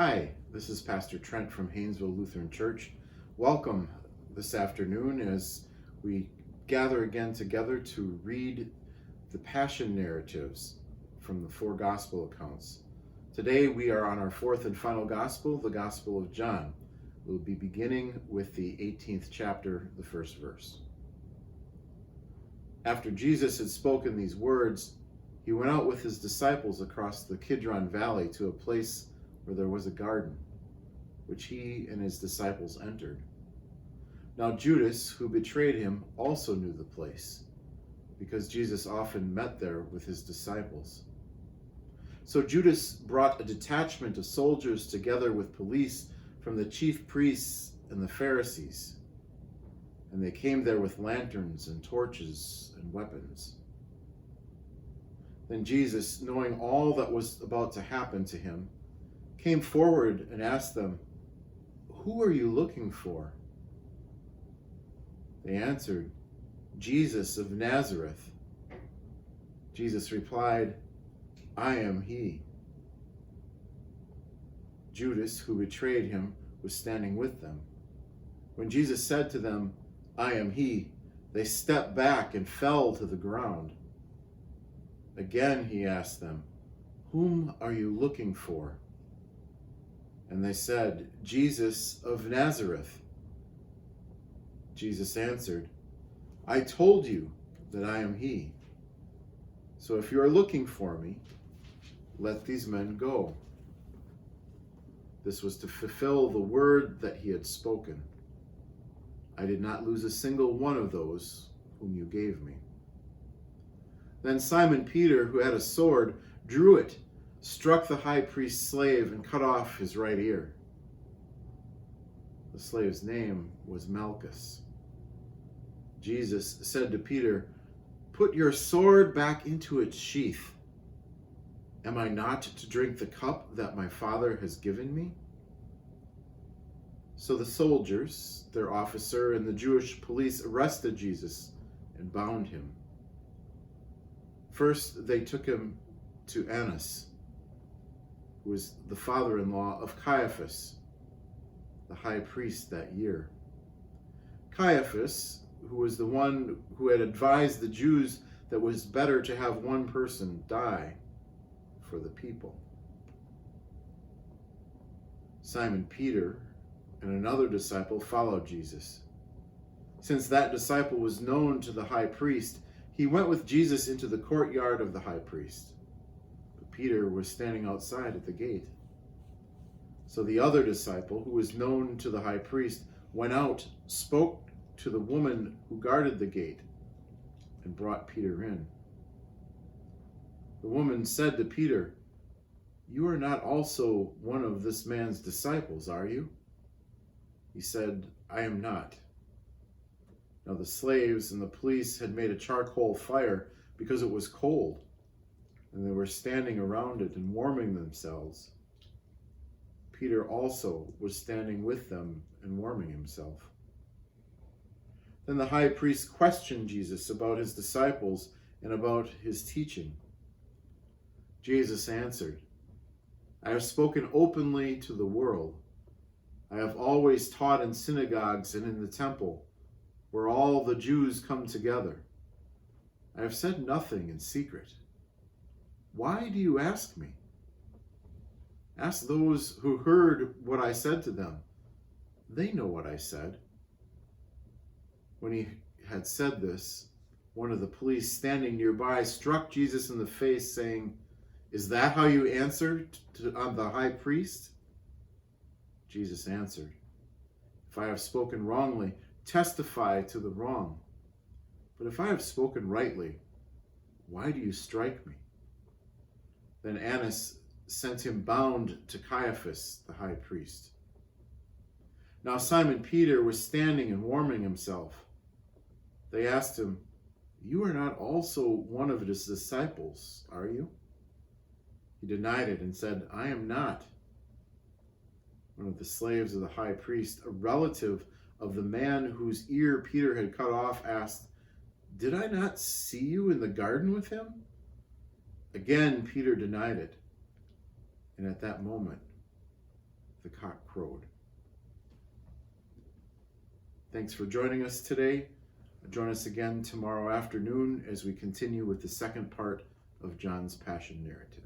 Hi, this is Pastor Trent from Haynesville Lutheran Church. Welcome this afternoon as we gather again together to read the Passion narratives from the four Gospel accounts. Today we are on our fourth and final Gospel, the Gospel of John. We'll be beginning with the 18th chapter, the first verse. After Jesus had spoken these words, he went out with his disciples across the Kidron Valley to a place where there was a garden, which he and his disciples entered. Now Judas, who betrayed him, also knew the place, because Jesus often met there with his disciples. So Judas brought a detachment of soldiers together with police from the chief priests and the Pharisees, and they came there with lanterns and torches and weapons. Then Jesus, knowing all that was about to happen to him, came forward and asked them, "Who are you looking for?" They answered, "Jesus of Nazareth." Jesus replied, "I am he." Judas, who betrayed him, was standing with them. When Jesus said to them, "I am he," they stepped back and fell to the ground. Again he asked them, "Whom are you looking for?" And they said, "Jesus of Nazareth." Jesus answered, "I told you that I am he. So if you are looking for me, let these men go." This was to fulfill the word that he had spoken. "I did not lose a single one of those whom you gave me." Then Simon Peter, who had a sword, drew it, struck the high priest's slave, and cut off his right ear. The slave's name was Malchus. Jesus said to Peter, "Put your sword back into its sheath. Am I not to drink the cup that my Father has given me?" So the soldiers, their officer, and the Jewish police arrested Jesus and bound him. First, they took him to Annas, who was the father-in-law of Caiaphas, the high priest that year. Caiaphas, who was the one who had advised the Jews that it was better to have one person die for the people. Simon Peter and another disciple followed Jesus. Since that disciple was known to the high priest, he went with Jesus into the courtyard of the high priest. Peter was standing outside at the gate. So the other disciple, who was known to the high priest, went out, spoke to the woman who guarded the gate, and brought Peter in. The woman said to Peter, "You are not also one of this man's disciples, are you?" He said, "I am not." Now the slaves and the police had made a charcoal fire because it was cold, and they were standing around it and warming themselves. Peter also was standing with them and warming himself. Then the high priest questioned Jesus about his disciples and about his teaching. Jesus answered, "I have spoken openly to the world. I have always taught in synagogues and in the temple, where all the Jews come together. I have said nothing in secret. Why do you ask me? Ask those who heard what I said to them. They know what I said." When he had said this, one of the police standing nearby struck Jesus in the face, saying, "Is that how you answered on the high priest?" Jesus answered, "If I have spoken wrongly, testify to the wrong. But if I have spoken rightly, why do you strike me?" Then Annas sent him bound to Caiaphas, the high priest. Now Simon Peter was standing and warming himself. They asked him, "You are not also one of his disciples, are you?" He denied it and said, "I am not." One of the slaves of the high priest, a relative of the man whose ear Peter had cut off, asked, "Did I not see you in the garden with him?" Again Peter denied it, and at that moment the cock crowed. Thanks for joining us today. Join us again tomorrow afternoon as we continue with the second part of John's Passion narrative.